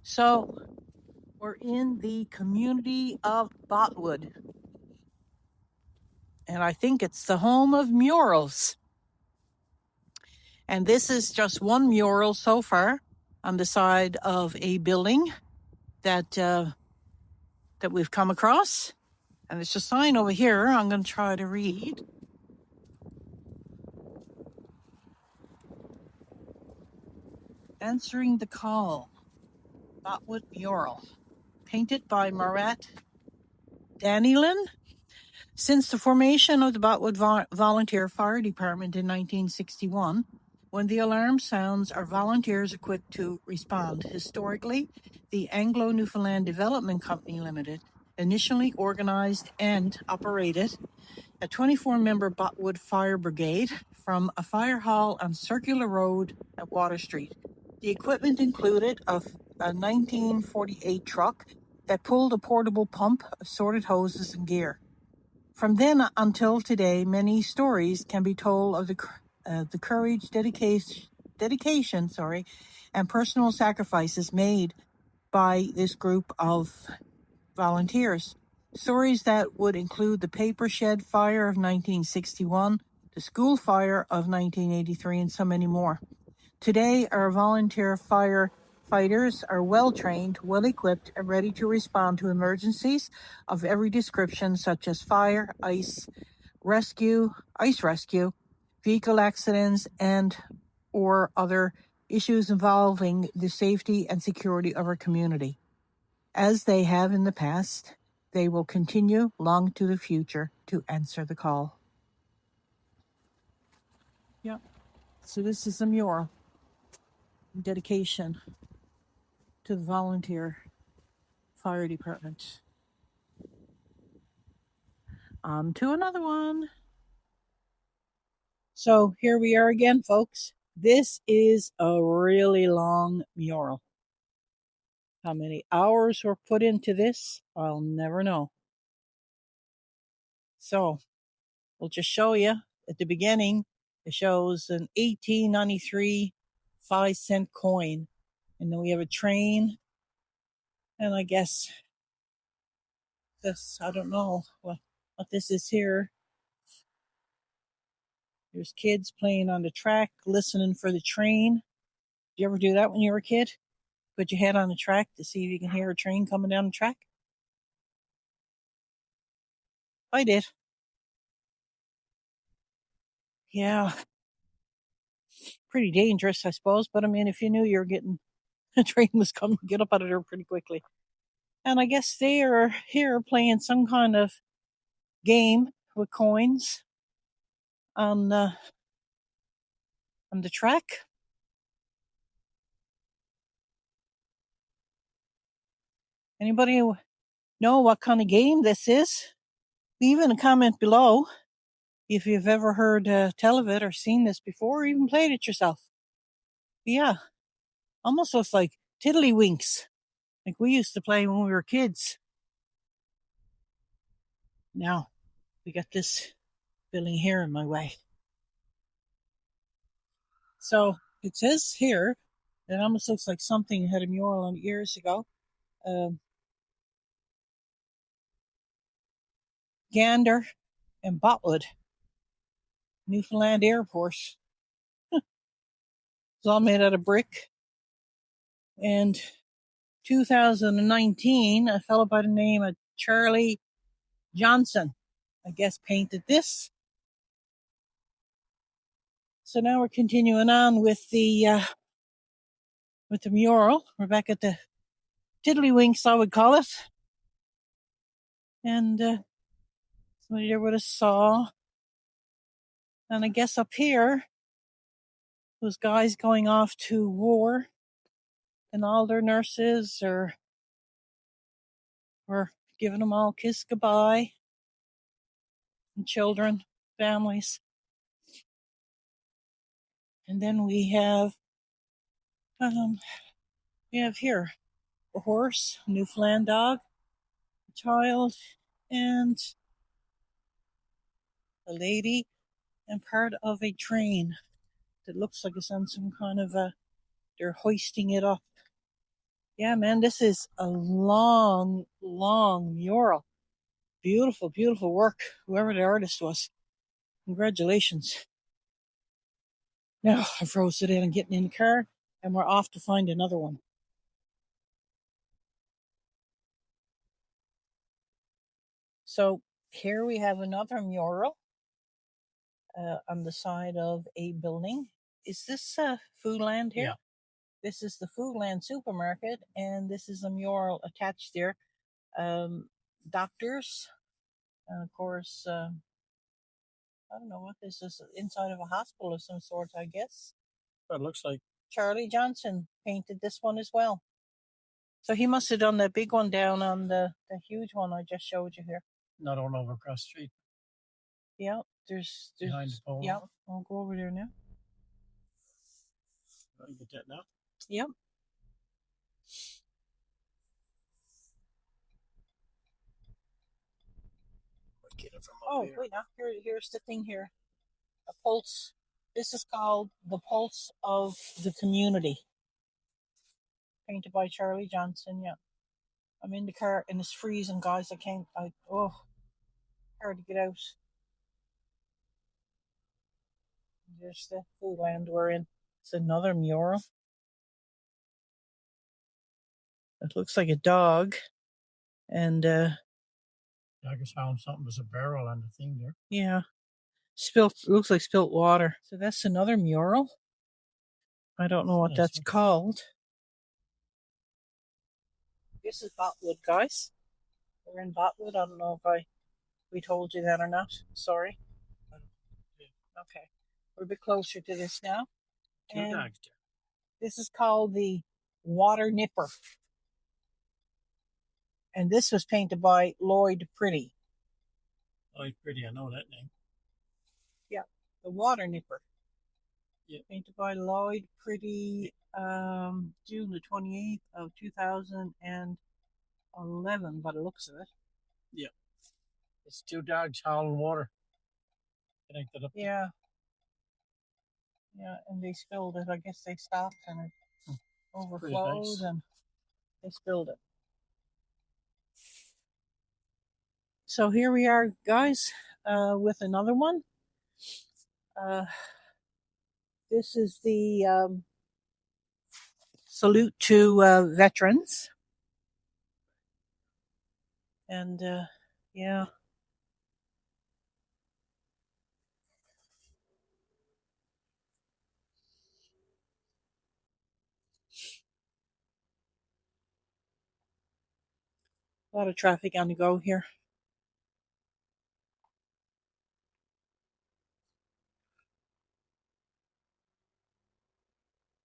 So we're in the community of Botwood, and I think it's the home of murals. And this is just one mural so far on the side of a building that we've come across. And there's a sign over here I'm going to try to read. Answering the Call, Botwood Mural, painted by Marat Danilin. Since the formation of the Botwood Volunteer Fire Department in 1961, when the alarm sounds, our volunteers equipped to respond. Historically, the Anglo-Newfoundland Development Company Limited initially organized and operated a 24-member Botwood Fire Brigade from a fire hall on Circular Road at Water Street. The equipment included a 1948 truck that pulled a portable pump, assorted hoses, and gear. From then until today, many stories can be told of the courage, dedication, and personal sacrifices made by this group of volunteers. Stories that would include the paper shed fire of 1961, the school fire of 1983, and so many more. Today, our volunteer firefighters are well-trained, well-equipped, and ready to respond to emergencies of every description, such as fire, ice rescue, vehicle accidents, and or other issues involving the safety and security of our community. As they have in the past, they will continue long to the future to answer the call. Yeah. So this is a mural. Dedication to the volunteer fire department. On to another one. So here we are again, folks. This is a really long mural. How many hours were put into this? I'll never know. So we'll just show you at the beginning. It shows an 1893 5-cent coin. And then we have a train. And I guess this, I don't know what this is here. There's kids playing on the track, listening for the train. Did you ever do that when you were a kid? Put your head on the track to see if you can hear a train coming down the track? I did. Yeah. Pretty dangerous, I suppose. But I mean, if you knew you were getting a train was coming, get up out of there pretty quickly. And I guess they are here playing some kind of game with coins on the track. Anybody know what kind of game this is? Leave in a comment below if you've ever heard tell of it or seen this before or even played it yourself. But yeah, almost looks like tiddlywinks, like we used to play when we were kids. Now, we got this building here in my way. So it says here, it almost looks like something had a mural on it years ago. Gander and Botwood, Newfoundland Airport. It's all made out of brick. And 2019, a fellow by the name of Charlie Johnson, I guess, painted this. So now we're continuing on with the mural. We're back at the tiddlywinks, I would call it. And somebody there with a saw. And I guess up here, those guys going off to war, and all their nurses are giving them all a kiss goodbye, and children, families. And then we have here a horse, a Newfoundland dog, a child, and a lady, and part of a train that looks like it's on some kind of they're hoisting it up. Yeah, man, this is a long, long mural. Beautiful, beautiful work, whoever the artist was. Congratulations. Now I froze it in and getting in the car, and we're off to find another one. So here we have another mural on the side of a building. Is this Foodland here? Yeah. This is the Foodland supermarket, and this is a mural attached there. Doctors, and of course, I don't know what this is, inside of a hospital of some sort, I guess. It looks like Charlie Johnson painted this one as well. So he must have done the big one down on the huge one I just showed you here. Not on over across the street. Yeah, there's behind the pole. Yeah, I'll go over there now. You get that now? Yep. Get it from up here. Wait, now here's the thing here. A pulse. This is called the Pulse of the Community. Painted by Charlie Johnson. Yeah. I'm in the car and it's freezing, guys. Hard to get out. There's the Foodland we're in. It's another mural. It looks like a dog. And I just found something as a barrel on the thing there. Yeah. Looks like spilt water. So that's another mural. I don't know what that's called. This is Botwood, guys. We're in Botwood. I don't know if we told you that or not. Sorry. Okay. We're a bit closer to this now. Two dogs there. This is called the Water Nipper. And this was painted by Lloyd Pretty. Lloyd Pretty, I know that name. Yeah, the Water Nipper. Yeah. Painted by Lloyd Pretty, June the 28th of 2011, by the looks of it. Yeah. It's two dogs hauling water. Connected up. Yeah. Yeah, and they spilled it. I guess they stopped and it overflowed nice. And they spilled it. So here we are, guys, with another one. This is the salute to veterans. And yeah. A lot of traffic on the go here.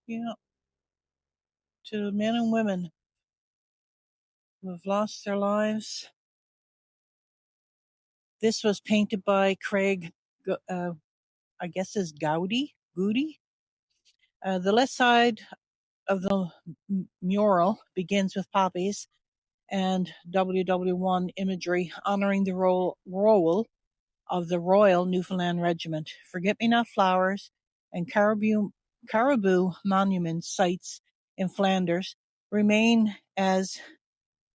Yeah. To the men and women who have lost their lives. This was painted by Craig, I guess is Goody. The left side of the mural begins with poppies and WW1 imagery honoring the role of the Royal Newfoundland Regiment. Forget-me-not flowers and caribou monument sites in Flanders remain as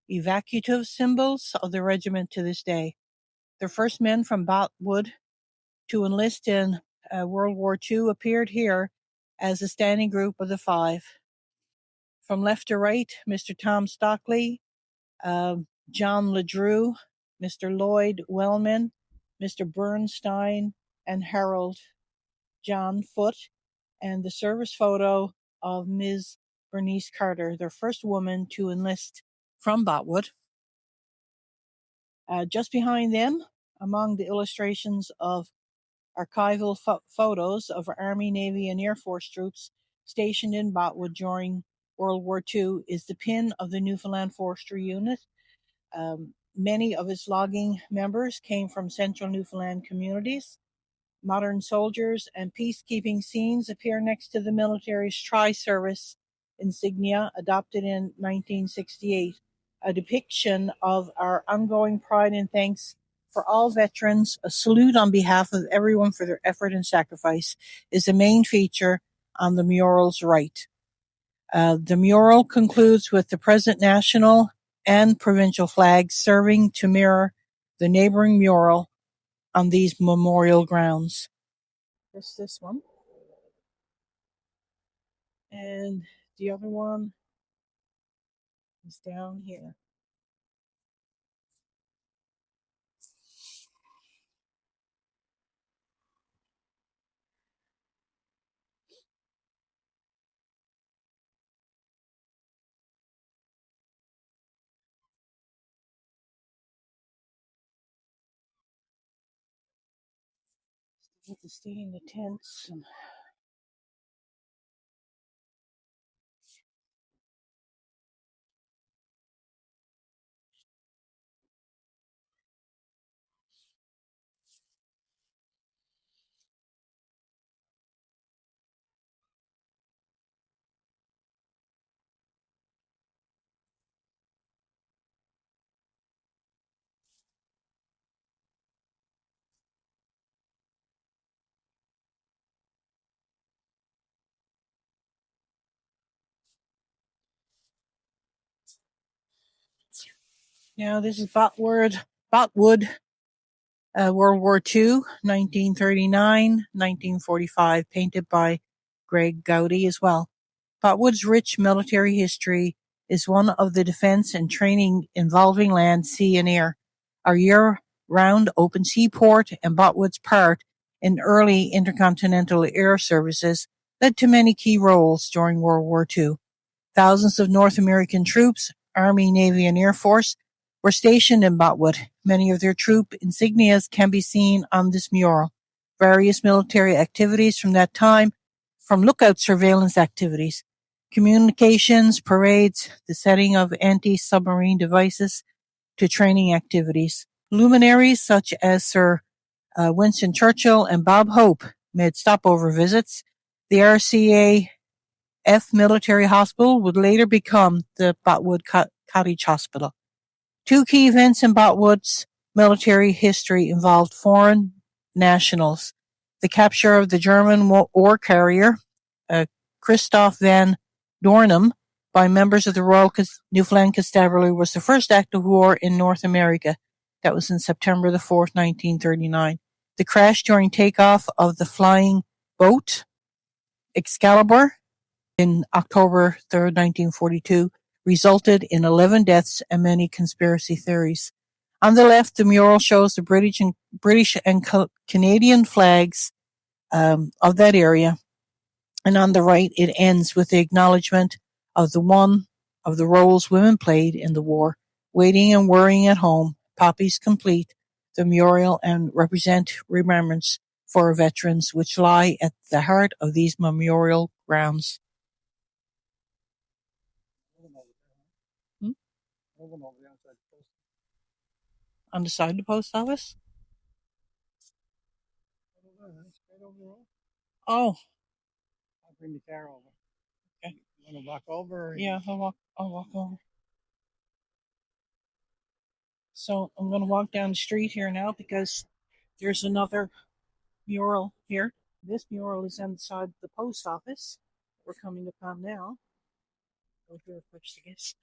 evocative symbols of the regiment to this day. The first men from Botwood to enlist in World War II appeared here as a standing group of the five. From left to right, Mr. Tom Stockley, John Ledrew, Mr. Lloyd Wellman, Mr. Bernstein, and Harold John Foote, and the service photo of Ms. Bernice Carter, their first woman to enlist from Botwood. Just behind them, among the illustrations of archival photos of Army, Navy, and Air Force troops stationed in Botwood during World War II, is the pin of the Newfoundland Forestry Unit. Many of its logging members came from central Newfoundland communities. Modern soldiers and peacekeeping scenes appear next to the military's tri-service insignia adopted in 1968, a depiction of our ongoing pride and thanks for all veterans. A salute on behalf of everyone for their effort and sacrifice is the main feature on the mural's right. The mural concludes with the present national and provincial flags serving to mirror the neighboring mural on these memorial grounds. Just this one. And the other one is down here. With the stay in the tents. Now this is Botwood, World War II, 1939, 1945, painted by Greg Gowdy as well. Botwood's rich military history is one of the defense and training involving land, sea, and air. Our year-round open seaport and Botwood's part in early intercontinental air services led to many key roles during World War II. Thousands of North American troops, Army, Navy, and Air Force, were stationed in Botwood. Many of their troop insignias can be seen on this mural. Various military activities from that time, from lookout surveillance activities, communications, parades, the setting of anti-submarine devices, to training activities. Luminaries such as Sir Winston Churchill and Bob Hope made stopover visits. The RCA F Military Hospital would later become the Botwood Cottage Hospital. Two key events in Botwood's military history involved foreign nationals: the capture of the German war carrier Christoph von Dornum by members of the Royal Newfoundland Constabulary was the first act of war in North America. That was in September the 4th, 1939. The crash during takeoff of the flying boat Excalibur in October 3rd, 1942, resulted in 11 deaths and many conspiracy theories. On the left, the mural shows the British and Canadian flags of that area, and on the right, it ends with the acknowledgement of the roles women played in the war, waiting and worrying at home. Poppies complete the mural and represent remembrance for veterans, which lie at the heart of these memorial grounds. Hmm? On the side of the post office? Oh. I'll bring the car over. Okay. You want to walk over? Yeah, I'll walk over. So I'm going to walk down the street here now because there's another mural here. This mural is inside the post office we're coming upon now. Go here first, I guess.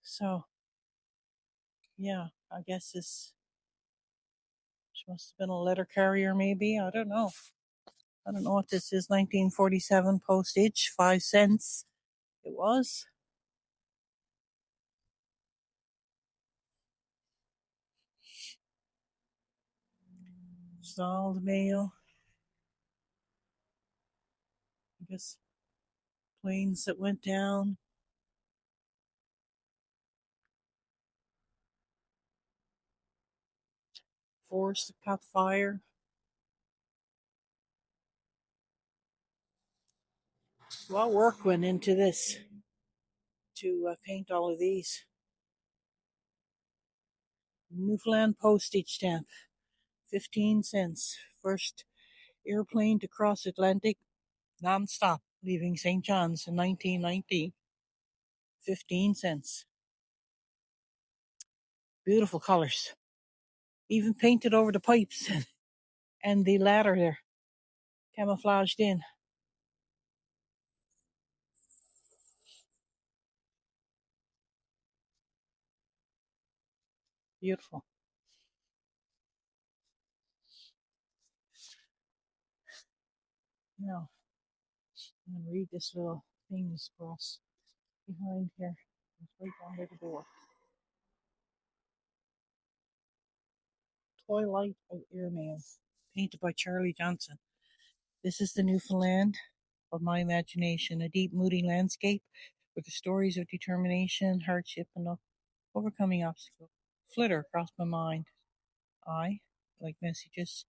So, yeah, I guess this must have been a letter carrier, maybe. I don't know. I don't know what this is. 1947 postage, 5 cents. It was. It's all the mail. I guess planes that went down. Forest that caught fire. A lot of work went into this to paint all of these. Newfoundland postage stamp, 15 cents. First airplane to cross Atlantic non-stop, leaving St. John's in 1919. 15 cents. Beautiful colors. Even painted over the pipes and the ladder there, camouflaged in. Beautiful. Now, I'm going to read this little thing across behind here. It's right down by the door. Twilight of Airmail, painted by Charlie Johnson. This is the Newfoundland of my imagination, a deep, moody landscape with the stories of determination, hardship, and overcoming obstacles flitter across my mind. I, like messages,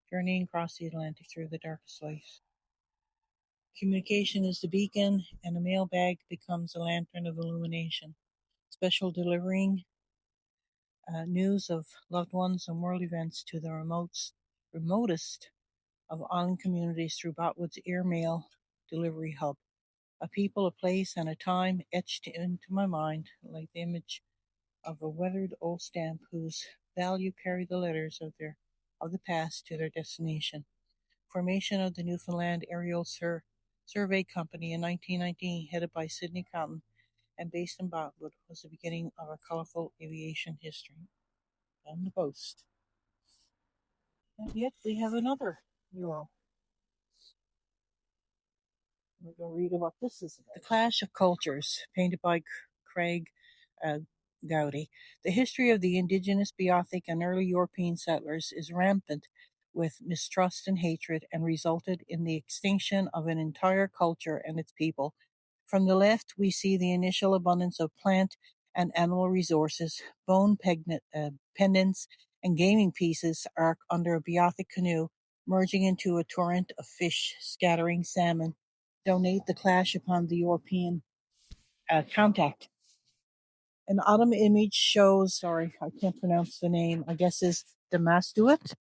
journeying across the Atlantic through the darkest life. Communication is the beacon, and a mailbag becomes a lantern of illumination. Special delivering news of loved ones and world events to the remotest of island communities through Botwood's airmail delivery hub. A people, a place, and a time etched into my mind like the image of a weathered old stamp whose value carried the letters of the past to their destination. Formation of the Newfoundland Aerial Survey Company in 1919, headed by Sidney Cotton and based in Botwood, was the beginning of our colorful aviation history. And the boast. And yet we have another mural. We're going to read about this. Is The Clash of Cultures, painted by Craig uh, Gowdy. The history of the indigenous Beothuk and early European settlers is rampant with mistrust and hatred, and resulted in the extinction of an entire culture and its people. From the left, we see the initial abundance of plant and animal resources, pendants, and gaming pieces arc under a Beothuk canoe, merging into a torrent of fish, scattering salmon. Donate the clash upon the European contact. An autumn image shows, sorry, I can't pronounce the name, I guess is Damastuit,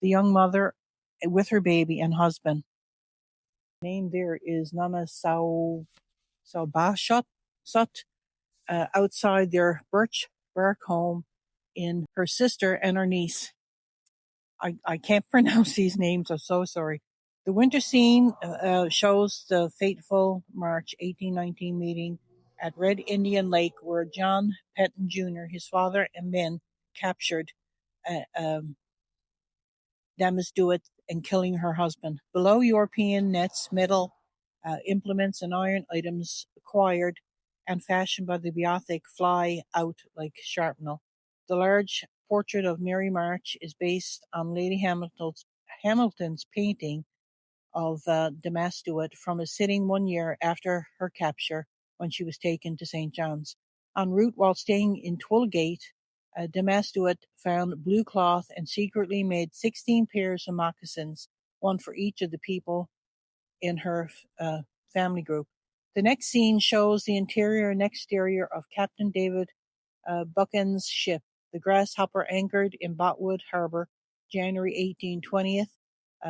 the young mother with her baby and husband. The name there is Nana Saubashut, outside their birch bark home in her sister and her niece. I can't pronounce these names, I'm so sorry. The winter scene shows the fateful March 1819 meeting at Red Indian Lake, where John Petton Jr., his father, and men captured Damastuit and killing her husband. Below, European nets, metal implements, and iron items acquired and fashioned by the Beothuk fly out like shrapnel. The large portrait of Mary March is based on Lady Hamilton's painting of Damastuit from a sitting 1 year after her capture when she was taken to St. John's. En route while staying in Twillgate, Damastuit found blue cloth and secretly made 16 pairs of moccasins, one for each of the people in her family group. The next scene shows the interior and exterior of Captain David Buchan's ship. The Grasshopper anchored in Botwood Harbour, January 1820th.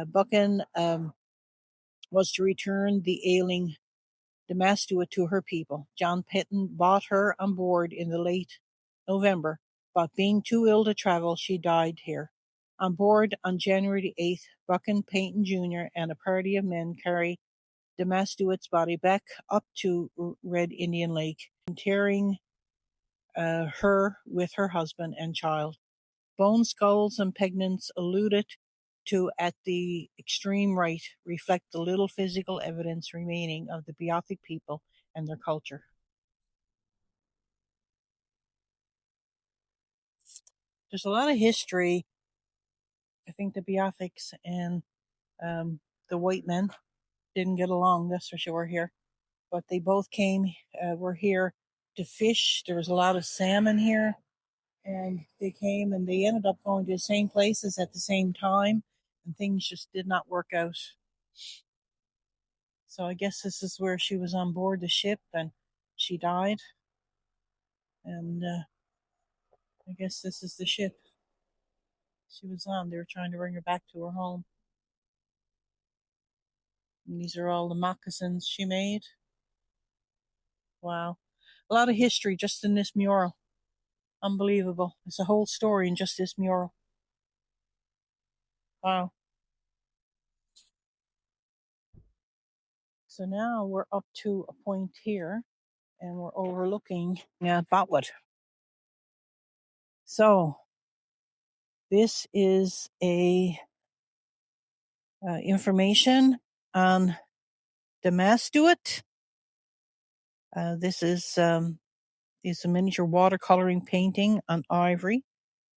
Buchan was to return the ailing Damastuit to her people. John Petton bought her on board in the late November, but being too ill to travel, she died here. On board on January 8th, Buchan, Peyton Jr., and a party of men carry Damastuit's body back up to Red Indian Lake, interring her with her husband and child. Bone skulls and pendants alluded to at the extreme right reflect the little physical evidence remaining of the Beothuk people and their culture. There's a lot of history. I think the Beothuks and the white men didn't get along, that's for sure here. But they both were here to fish. There was a lot of salmon here. And they came and they ended up going to the same places at the same time. And things just did not work out. So I guess this is where she was on board the ship and she died. And I guess this is the ship she was on. They were trying to bring her back to her home. And these are all the moccasins she made. Wow. A lot of history just in this mural. Unbelievable. It's a whole story in just this mural. Wow. So now we're up to a point here and we're overlooking Botwood. So This is a information on the Botwood. This is a miniature watercoloring painting on ivory,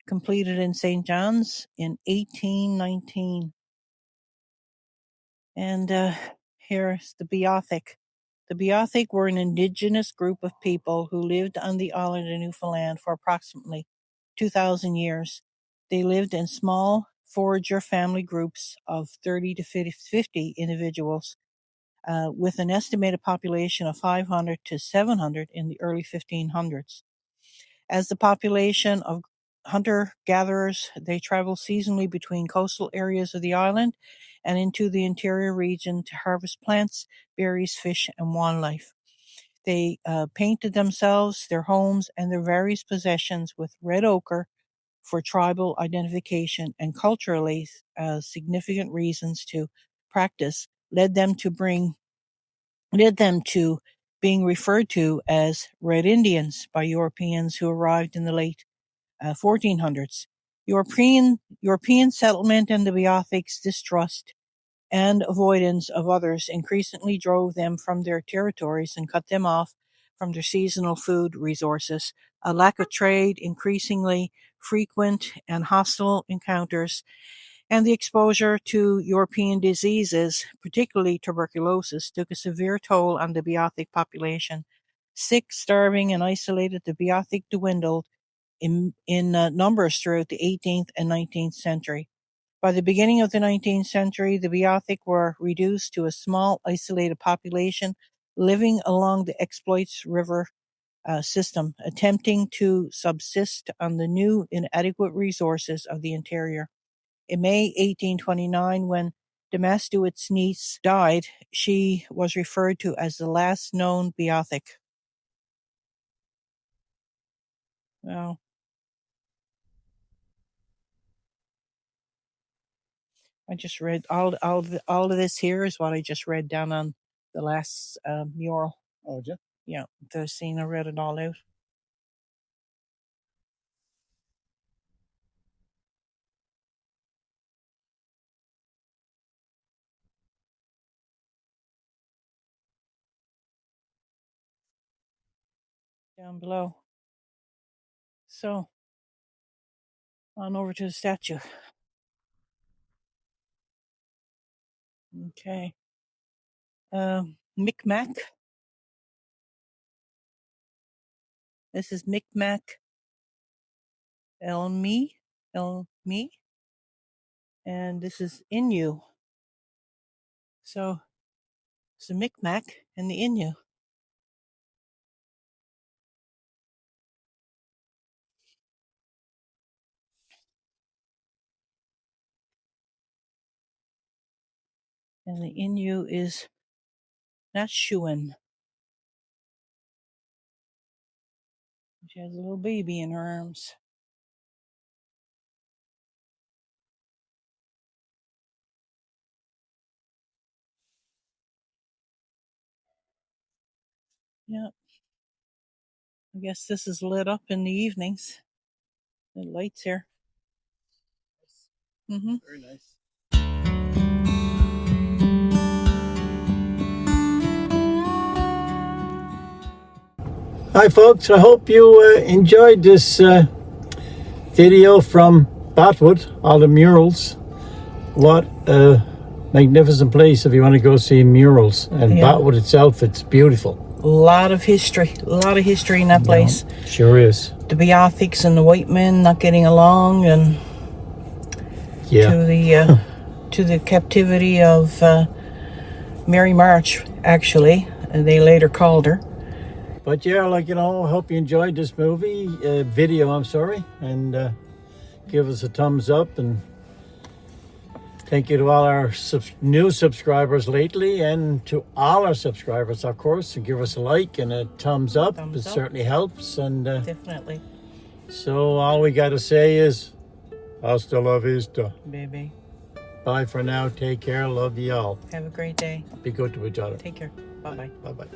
completed in St. John's in 1819. And here's the Beothuk. The Beothuk were an indigenous group of people who lived on the island of Newfoundland for approximately 2,000 years. They lived in small forager family groups of 30 to 50 individuals, with an estimated population of 500 to 700 in the early 1500s. As the population of hunter-gatherers, they traveled seasonally between coastal areas of the island and into the interior region to harvest plants, berries, fish, and wildlife. They painted themselves, their homes, and their various possessions with red ochre for tribal identification, and culturally significant reasons to practice led them to being referred to as Red Indians by Europeans who arrived in the late 1400s. European settlement and the Beothuk's distrust and avoidance of others increasingly drove them from their territories and cut them off from their seasonal food resources. A lack of trade, increasingly frequent and hostile encounters, and the exposure to European diseases, particularly tuberculosis, took a severe toll on the Beothuk population. Sick, starving, and isolated, the Beothuk dwindled in numbers throughout the 18th and 19th century. By the beginning of the 19th century, the Beothuk were reduced to a small, isolated population living along the Exploits River system, attempting to subsist on the new inadequate resources of the interior. In May 1829, when Botwood's niece died, she was referred to as the last known Beothuk. Well, I just read all of this here is what I just read down on the last mural. Oh, did you? Yeah, the scene, I read it all out. Down below. So, on over to the statue. Okay. Micmac. This is Micmac Elmi, and this is Innu. So, it's the Micmac and the Innu. And the Innu is Natshuan. She has a little baby in her arms. Yeah. I guess this is lit up in the evenings. The lights here. Mm-hmm. Very nice. Hi folks, I hope you enjoyed this video from Botwood, all the murals. What a magnificent place if you want to go see murals. And Yeah. Botwood itself, it's beautiful. A lot of history in that place. Yeah, sure is. The Beothuks and the white men not getting along, and to the captivity of Mary March, actually, they later called her. But yeah, like, you know, I hope you enjoyed this video, and give us a thumbs up, and thank you to all our new subscribers lately, and to all our subscribers, of course, and give us a like and a thumbs up. It certainly helps. And Definitely. So all we got to say is hasta la vista, Baby. bye for now. Take care. Love you all. Have a great day. Be good to each other. Take care. Bye-bye. Bye-bye.